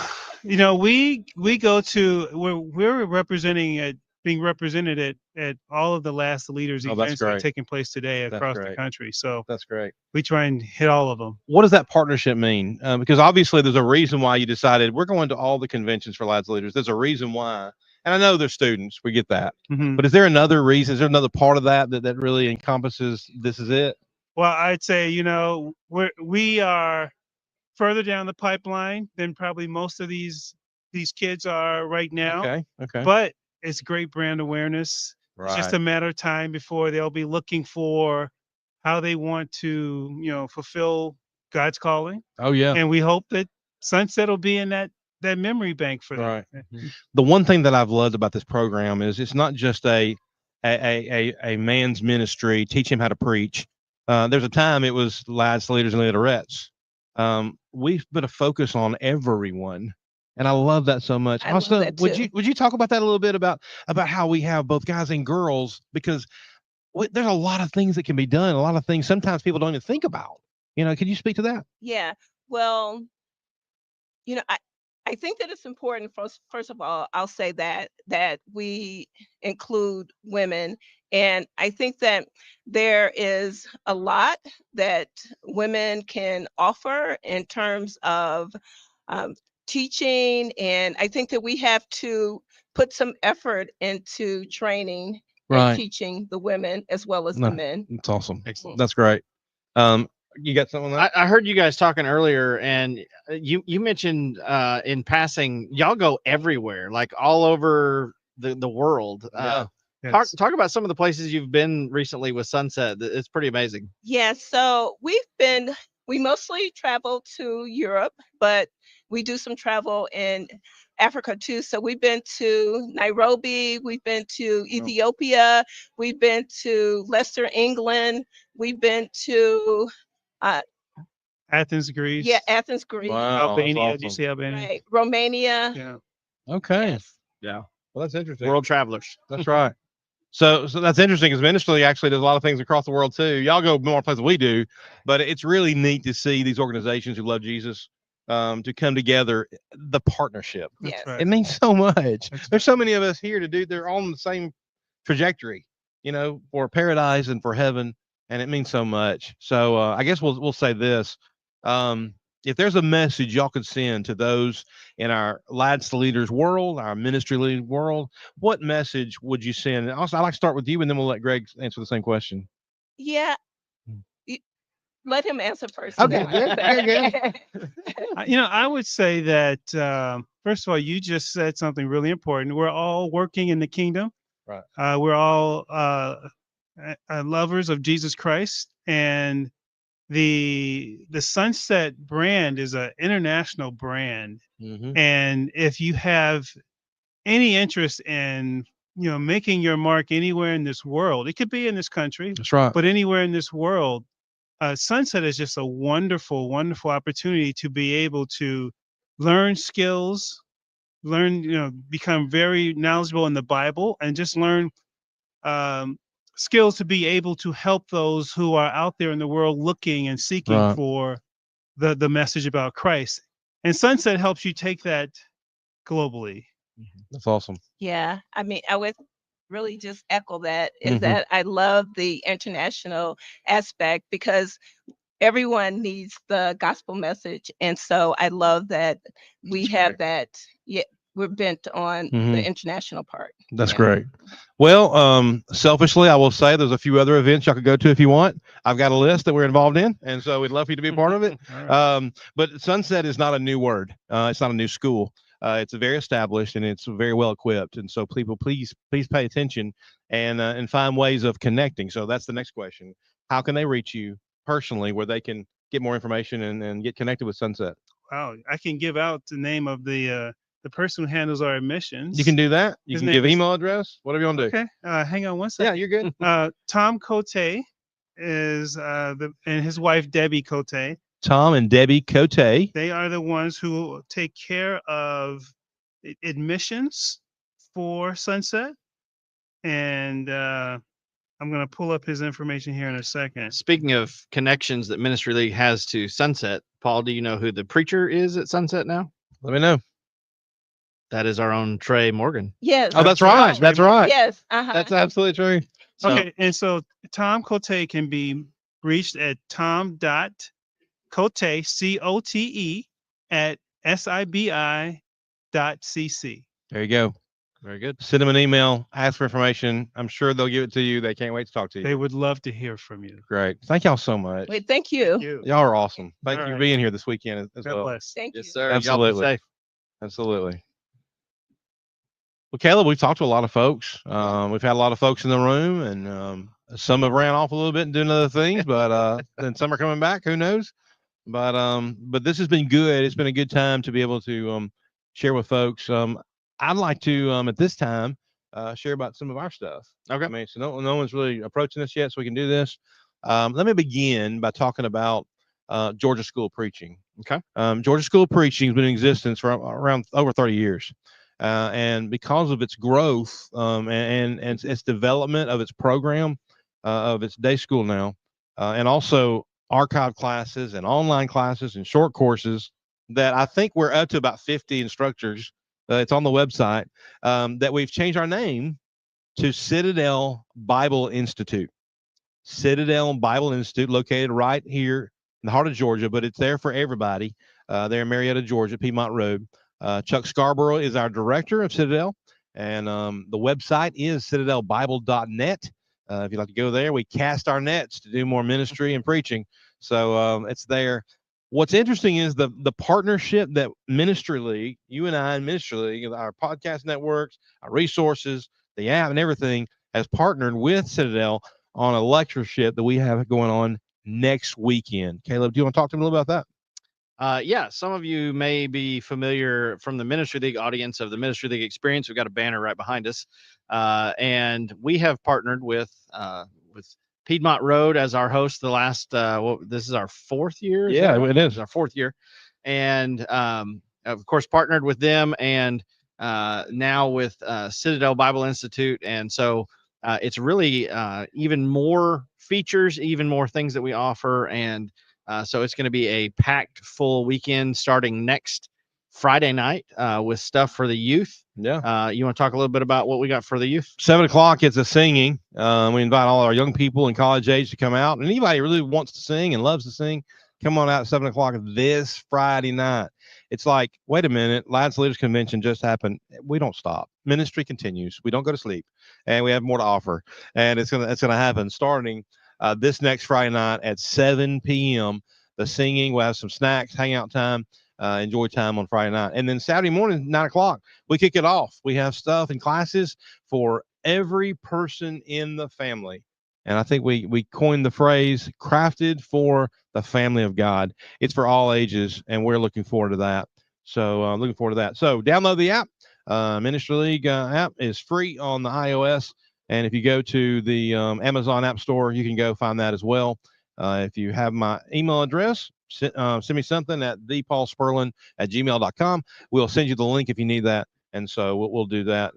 we go to we're representing being represented at all of the Last Leaders events that are taking place today across the country. So that's great. We try and hit all of them. What does that partnership mean? Because obviously there's a reason why you decided we're going to all the conventions for Lads Leaders. There's a reason why. And I know they're students, we get that. But is there another reason? Is there another part of that really encompasses this is it? Well, I'd say, we are further down the pipeline than probably most of these kids are right now. Okay. But it's great brand awareness. Right. It's just a matter of time before they'll be looking for how they want to, fulfill God's calling. Oh yeah. And we hope that Sunset will be in that memory bank for them. Right. The one thing that I've loved about this program is it's not just a man's ministry, teach him how to preach. There's a time it was Lads Leaders and Leaderettes. We've put a focus on everyone, and I love that so much. Also, would you talk about that a little bit about how we have both guys and girls, because there's a lot of things that can be done, a lot of things sometimes people don't even think about. Can you speak to that? Yeah. Well, I think that it's important. First of all, I'll say that we include women, and I think that there is a lot that women can offer in terms of um, teaching, and I think that we have to put some effort into training and Right. teaching the women as well as No, the men. That's awesome. Excellent. That's great. You got something on that? I heard you guys talking earlier, and you mentioned in passing, y'all go everywhere, like all over the world. Yeah. Talk about some of the places you've been recently with Sunset. It's pretty amazing. Yeah, so we mostly travel to Europe, but we do some travel in Africa too. So we've been to Nairobi, we've been to Ethiopia, we've been to Leicester, England, we've been to uh Athens, Greece. yeah, Athens, Greece, Wow, that's Albania. awesome. Do you see Albania? right, Romania. Yeah. Okay. Yes. Yeah, Well, that's interesting. world travelers. That's right. So that's interesting because ministry actually does a lot of things across the world too. Y'all go more places than we do, but it's really neat to see these organizations who love Jesus to come together. The partnership. That's Yes. right. It means so much. That's There's so many of us here to do. They're all on the same trajectory, for paradise and for heaven, and it means so much. So I guess we'll say this. If there's a message y'all could send to those in our Lads to Leaders world, our ministry lead world, what message would you send? And also, I'd like to start with you, and then we'll let Greg answer the same question. Yeah. y- Let him answer first. Okay, and then I'll say. I would say that first of all, you just said something really important. We're all working in the kingdom. Right. We're all lovers of Jesus Christ, and the Sunset brand is an international brand. Mm-hmm. And if you have any interest in making your mark anywhere in this world, it could be in this country, That's right. but anywhere in this world, Sunset is just a wonderful, wonderful opportunity to be able to learn skills, become very knowledgeable in the Bible, and just learn skills to be able to help those who are out there in the world looking and seeking Right. for the message about Christ. And Sunset helps you take that globally. That's awesome. Yeah, I mean, I would really just echo that is Mhm. that I love the international aspect because everyone needs the gospel message. And so I love that we have that. Yeah, we're bent on Mhm. the international part. That's Yeah. great. Well, selfishly, I will say there's a few other events y'all could go to if you want. I've got a list that we're involved in, and so we'd love for you to be a part of it. All right. But Sunset is not a new word. It's not a new school. It's very established and it's very well equipped. And so, people, please pay attention and find ways of connecting. So that's the next question. How can they reach you personally, where they can get more information and get connected with Sunset? Wow, I can give out the name of the person who handles our admissions. You can do that. You His can name give is- email address, whatever you want to do. Okay, hang on one Yeah, second. you're good. Tom Cote is and his wife Debbie Cote. Tom and Debbie Cote. They are the ones who take care of admissions for Sunset, and I'm going to pull up his information here in a second. Speaking of connections that Ministry League has to Sunset, Paul, do you know who the preacher is at Sunset now? Let me know. That is our own Trey Morgan. Yes. Oh, that's right. That's right. Yes. Uh-huh. That's absolutely true. So, Okay, and so Tom Cote can be reached at tom.cote, COTE, at sibi.cc. there you go. Very good. Send them an email, ask for information. I'm sure they'll give it to you. They can't wait to talk to you. They would love to hear from you. Great. Thank y'all so much. Wait, thank you. Y'all are awesome. Thank All you for right. being here this weekend as God well. bless. Thank Yes, you. sir. Y'all be Absolutely. safe. Absolutely. Well, Caleb, we've talked to a lot of folks. We've had a lot of folks in the room, and some have ran off a little bit and doing other things, but then some are coming back. Who knows? But this has been good. It's been a good time to be able to share with folks. I'd like to at this time share about some of our stuff. Okay. I mean, so no one's really approaching us yet, so we can do this. Let me begin by talking about Georgia School of Preaching. Okay. Georgia School of Preaching has been in existence for around over 30 years. And because of its growth and its development of its program, of its day school now, and also archive classes and online classes and short courses, that I think we're up to about 50 instructors. It's on the website, that we've changed our name to Citadel Bible Institute. Citadel Bible Institute, located right here in the heart of Georgia, but it's there for everybody. There in Marietta, Georgia, Piedmont Road. Chuck Scarborough is our director of Citadel, and the website is citadelbible.net. If you'd like to go there, we cast our nets to do more ministry and preaching. So it's there. What's interesting is the partnership that Ministry League, you and I and Ministry League, our podcast networks, our resources, the app and everything, has partnered with Citadel on a lectureship that we have going on next weekend. Caleb, do you want to talk to me a little about that? Yeah, some of you may be familiar from the Ministry League audience of the Ministry League experience. We've got a banner right behind us. And we have partnered with Piedmont Road as our host the last, this is our 4th year? Yeah, it is. It's our 4th year. And of course, partnered with them and now with Citadel Bible Institute. And so it's really even more features, even more things that we offer. And so it's going to be a packed full weekend starting next Friday night with stuff for the youth. Yeah. You want to talk a little bit about what we got for the youth? 7 o'clock, it's a singing. We invite all our young people in college age to come out. And anybody who really wants to sing and loves to sing, come on out at 7 o'clock this Friday night. It's like, wait a minute, Lads Leaders Convention just happened. We don't stop. Ministry continues. We don't go to sleep. And we have more to offer. And it's gonna happen starting this next Friday night at 7 p.m. The singing, we'll have some snacks, hangout time. Enjoy time on Friday night. And then Saturday morning, 9 o'clock, we kick it off. We have stuff and classes for every person in the family. And I think we coined the phrase crafted for the family of God. It's for all ages, and we're looking forward to that. So looking forward to that. So download the app. Ministry League app is free on the iOS. And if you go to the Amazon App Store, you can go find that as well. If you have my email address, send me something at thepaulspurlin@gmail.com. We'll send you the link if you need that. And so we'll do that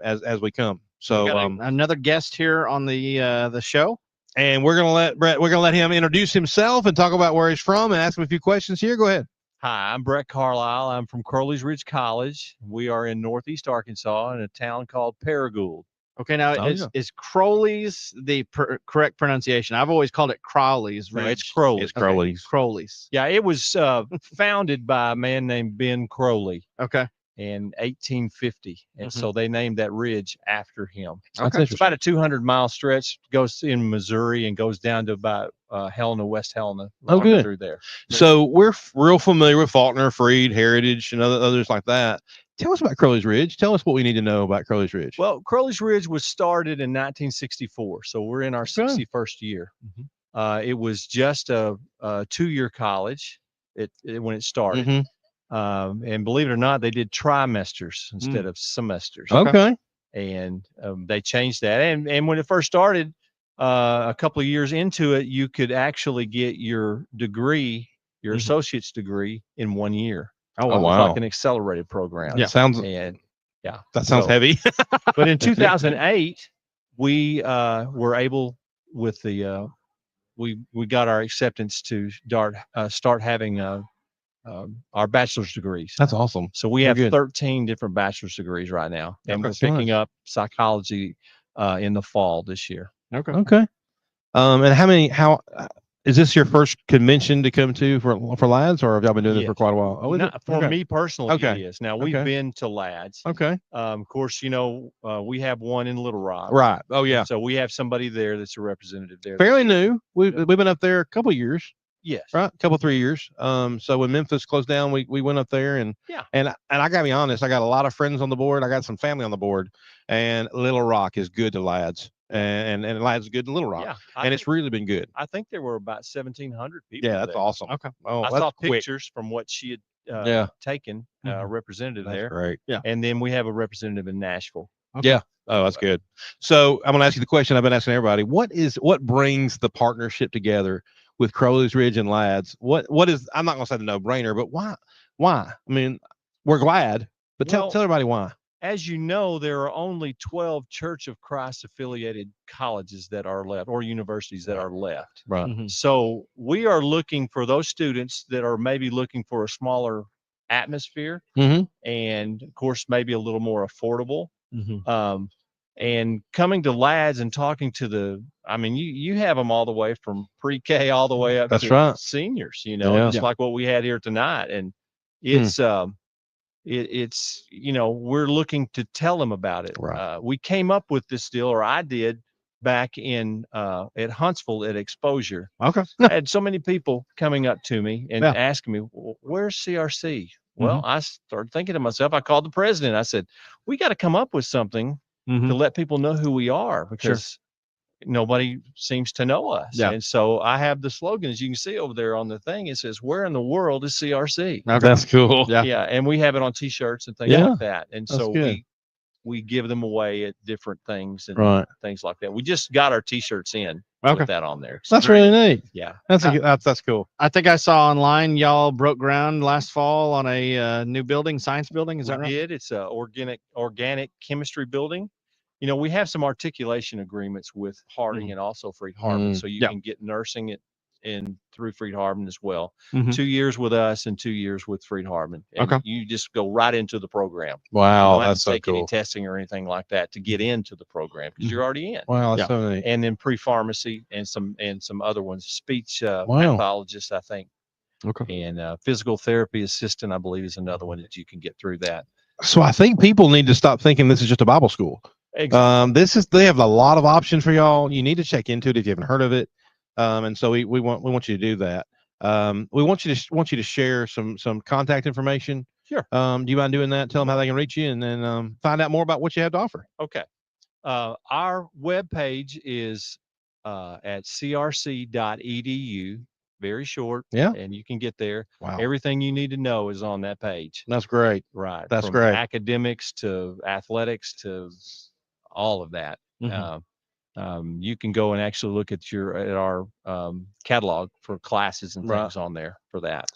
as we come. So another guest here on the show. And we're gonna let him introduce himself and talk about where he's from and ask him a few questions here. Go ahead. Hi, I'm Brett Carlisle. I'm from Crowley's Ridge College. We are in Northeast Arkansas in a town called Paragould. Okay, now is Crowley's the correct pronunciation? I've always called it Crowley's Ridge. No, it's Crowley. It's Crowley's. Okay, Crowley's. Yeah, it was founded by a man named Ben Crowley. Okay. In 1850, and so they named that ridge after him. Okay. It's about a 200-mile stretch, goes in Missouri and goes down to about Helena, West Helena. Oh, good. Through there. So we're real familiar with Faulkner, Freed, Heritage, and others like that. Tell us about Crowley's Ridge. Tell us what we need to know about Crowley's Ridge. Well, Crowley's Ridge was started in 1964, so we're in our 61st year. It was just a 2-year college when it started. And believe it or not, they did trimesters instead of semesters. Okay. And they changed that. And when it first started, a couple of years into it, you could actually get your degree, your associate's degree in 1 year. Oh, wow. It was like an accelerated program. Yeah. Sounds heavy. But in 2008, we were able with the we got our acceptance to start having our bachelor's degrees. That's awesome. So we have 13 different bachelor's degrees right now, and we're picking up psychology in the fall this year. Okay. And how is this your first convention to come to for Lads, or have y'all been doing this for quite a while? Oh, for me personally, it is. Now we've been to Lads. Okay. Of course, we have one in Little Rock. Right. Oh yeah. So we have somebody there that's a representative there. Fairly new. We've been up there a couple of years. Yes. Right. A couple, 3 years. So when Memphis closed down, we went up there and I gotta be honest, I got a lot of friends on the board. I got some family on the board, and Little Rock is good to Lads. And Lads is good to Little Rock. Yeah, and it's really been good. I think there were about 1,700 people. Yeah, that's awesome. Okay. Oh, I saw pictures from what she had taken, representative that's there. Great. Yeah. And then we have a representative in Nashville. Okay. Yeah. Oh, that's good. So I'm gonna ask you the question I've been asking everybody. What brings the partnership together with Crowley's Ridge and Lads? What is, I'm not gonna say the no-brainer, but why? I mean, we're glad, but tell everybody why. as you know, there are only 12 Church of Christ affiliated colleges that are left, or universities that are left. Right. Mhm. So we are looking for those students that are maybe looking for a smaller atmosphere, Mhm. and of course, maybe a little more affordable. Mhm. And coming to LADS and talking to I mean, you have them all the way from pre-K all the way up That's to right. seniors, Yeah. just like what we had here tonight. And it's, it's, we're looking to tell them about it. Right. We came up with this deal, or I did, back in at Huntsville at Exposure. Okay. I had so many people coming up to me and Yeah. asking me, Where's CRC? Well, I started thinking to myself, I called the president. I said, we got to come up with something to let people know who we are, because nobody seems to know us. Yeah. And so I have the slogan, as you can see over there on the thing. It says, where in the world is CRC? That's cool. Yeah. And we have it on t-shirts and things Yeah. like that. And That's so good. we give them away at different things and Right. things like that. We just got our t-shirts in Okay. with that on there. That's really neat. Yeah. That's cool. I think I saw online y'all broke ground last fall on a new building, science building. Is that right? We did. It's a organic chemistry building. We have some articulation agreements with Harding and also Freed Hardeman, so you can get nursing in through Freed Hardeman as well. 2 years with us and 2 years with Freed Hardeman. And Okay. you just go right into the program. Wow, You don't have that's to so take any cool. testing or anything like that to get into the program, because you're already in. Wow, that's so neat. And then pre-pharmacy and some other ones, speech Wow. pathologist, I think, Okay. and physical therapy assistant, I believe, is another one that you can get through that. So I think people need to stop thinking this is just a Bible school. Exactly. They have a lot of options for y'all. You need to check into it if you haven't heard of it. And so we want you to do that. We want you to share some contact information. Sure. Do you mind doing that? Tell them how they can reach you, and then find out more about what you have to offer. Okay. Our webpage is at crc.edu. Very short. Yeah. And you can get there. Wow. Everything you need to know is on that page. That's great. Right. That's From great. academics to athletics to all of that. You can go and actually look at our catalog for classes and things on there for that.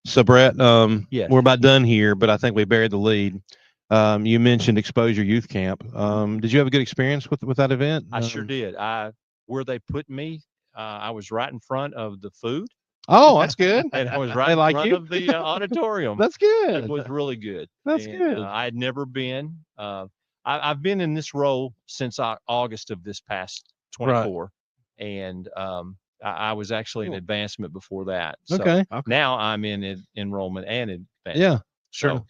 So Brett, Yes. we're about done here, but I think we buried the lead. You mentioned Exposure Youth Camp. Did you have a good experience with that event? I sure did. Where they put me, I was right in front of the food. Oh, that's good. And I was right They in like front you? of the auditorium. That's good. It was really good. That's And, good. I had never been. I've been in this role since August of this past 24, and I was actually in advancement before that. So Okay. now I'm in enrollment and advancement. Yeah, sure. So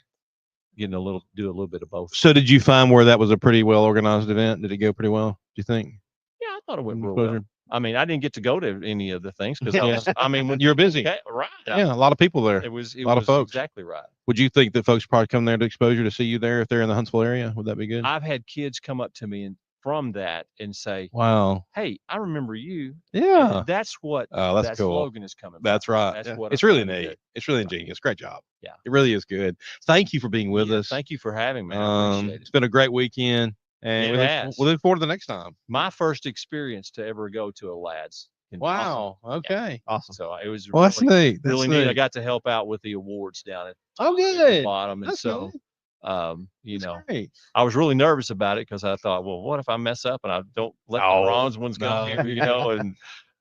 getting do a little bit of both. So did you find where that was a pretty well organized event? Did it go pretty well, do you think? Yeah, I thought it went real Exposure? well. I mean, I didn't get to go to any of the things because when You're busy. right. Yeah, a lot of people there. It was a lot of folks. Exactly right. Would you think that folks probably come there to Exposure to see you there if they're in the Huntsville area? Would that be good? I've had kids come up to me from that and say, Wow. "Hey, I remember you." Yeah. And that's what Oh, that's that cool. slogan is coming from. That's right. That's what It's I'm really trying to neat. do. It's really ingenious. Great job. Yeah. It really is good. Thank you for being with us. Thank you for having me. I appreciate it. It's been a great weekend, and It we look forward to the next time. My first experience to ever go to a LADS. Wow. Okay. Awesome. So it was Well, that's neat. That's really neat. I neat. got to help out with the awards down at Oh, the good. bottom. And That's so, good. That's great. I was really nervous about it because I thought, well, what if I mess up and I don't let the bronze ones go here,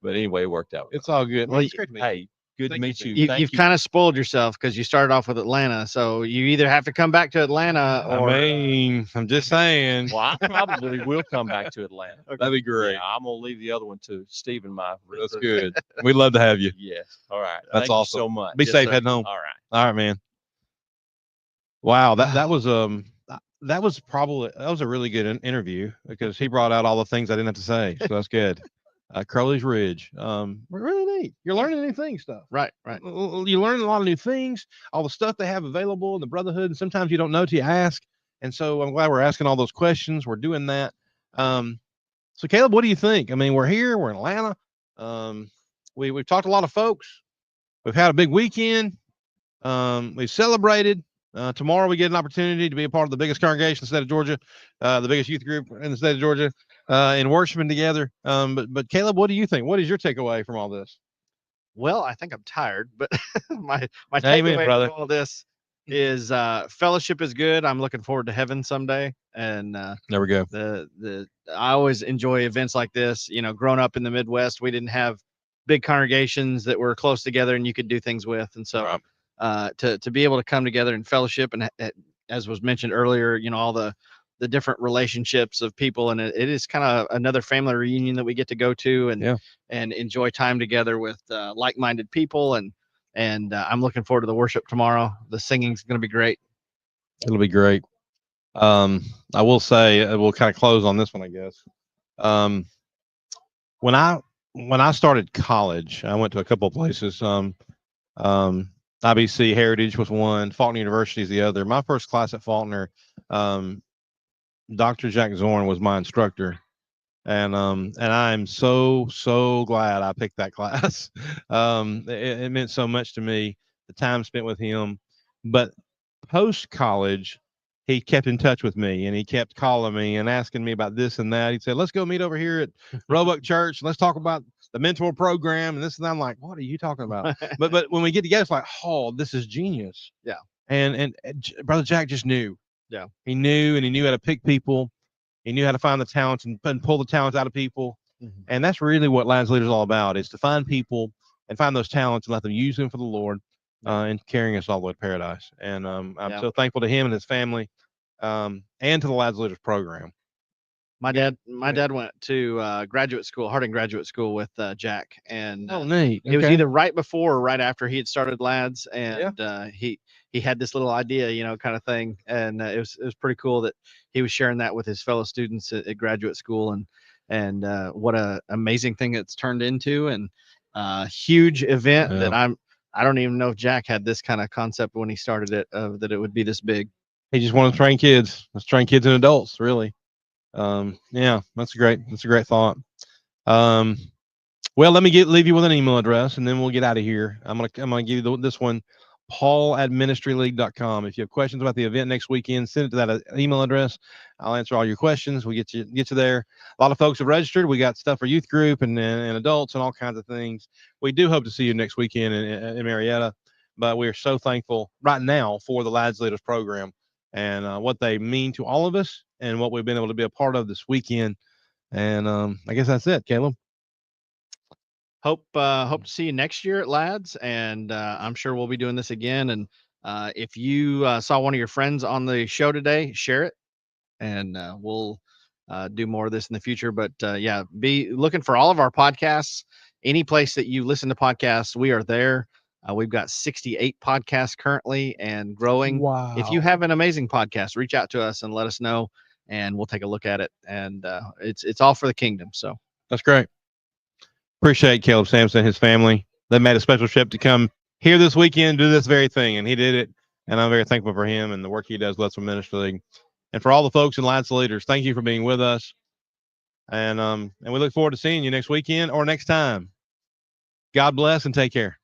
but anyway, it worked out. It's all good. Well, It's great to meet you. Hey, good to meet you. You've kind of spoiled yourself because you started off with Atlanta. So you either have to come back to Atlanta or. I mean, I'm just saying. Well, I probably will come back to Atlanta. That'd be great. Yeah, I'm gonna leave the other one to Stephen. That's good. We'd love to have you. Yes. All right. That's Thank awesome. you so much. Be Yes, safe sir. heading home. All right. All right, man. Wow, that was a really good interview because he brought out all the things I didn't have to say. So that's good. Crowley's Ridge. Really neat. You're learning new things, stuff. Right. You learn a lot of new things, all the stuff they have available in the Brotherhood, and sometimes you don't know till you ask. And so I'm glad we're asking all those questions. We're doing that. So Caleb, what do you think? I mean, we're here, we're in Atlanta. We've talked to a lot of folks. We've had a big weekend. We've celebrated. Tomorrow we get an opportunity to be a part of the biggest congregation in the state of Georgia, the biggest youth group in the state of Georgia, and worshiping together. But Caleb, what do you think? What is your takeaway from all this? Well, I think I'm tired, but my Amen, takeaway brother. from all this is fellowship is good. I'm looking forward to heaven someday. And there we go. I always enjoy events like this. You know, growing up in the Midwest, we didn't have big congregations that were close together and you could do things with. And so to be able to come together and fellowship and as was mentioned earlier, you know, all the different relationships of people, and it is kind of another family reunion that we get to go to and enjoy time together with like-minded people. And I'm looking forward to the worship tomorrow. The singing's going to be great. It'll be great. I will say we'll kind of close on this one, I guess. When I started college, I went to a couple of places. IBC Heritage was one, Faulkner University is the other. My first class at Faulkner, Dr. Jack Zorn was my instructor. And I'm so glad I picked that class. It meant so much to me, the time spent with him. But post college, he kept in touch with me and he kept calling me and asking me about this and that. He said, let's go meet over here at Roebuck Church. Let's talk about the mentor program and this and that. I'm like, what are you talking about? but when we get together, it's like, oh, this is genius. Yeah. And Brother Jack just knew. Yeah. He knew, and he knew how to pick people. He knew how to find the talents and pull the talents out of people. Mm-hmm. And that's really what Lads Leaders is all about, is to find people and find those talents and let them use them for the Lord and carrying us all the way to paradise. And I'm so thankful to him and his family and to the Lads Leaders program. My dad went to graduate school, Harding Graduate School with Jack. And neat. It was either right before or right after he had started Lads. And he had this little idea, you know, kind of thing. And it was pretty cool that he was sharing that with his fellow students at graduate school, and what a amazing thing it's turned into, and huge event that I don't even know if Jack had this kind of concept when he started it, that it would be this big. He just wanted to train kids. Let's train kids and adults, really. That's a great thought. Well, let me leave you with an email address and then we'll get out of here. I'm gonna give you this one, paul@ministryleague.com. If you have questions about the event next weekend, send it to that email address. I'll answer all your questions. We'll get you there. A lot of folks have registered. We got stuff for youth group and adults and all kinds of things. We do hope to see you next weekend in Marietta, but we are so thankful right now for the Lads Leaders program and what they mean to all of us and what we've been able to be a part of this weekend. And I guess that's it, Caleb. Hope to see you next year at Lads, and I'm sure we'll be doing this again. And if you saw one of your friends on the show today, share it, and we'll do more of this in the future. But be looking for all of our podcasts. Any place that you listen to podcasts, we are there. We've got 68 podcasts currently and growing. Wow. If you have an amazing podcast, reach out to us and let us know, and we'll take a look at it. And it's all for the kingdom. So that's great. Appreciate Caleb Sampson, his family. They made a special trip to come here this weekend, do this very thing, and he did it. And I'm very thankful for him and the work he does with Let's Ministry League. And for all the folks in Lads Leaders, thank you for being with us. And we look forward to seeing you next weekend or next time. God bless and take care.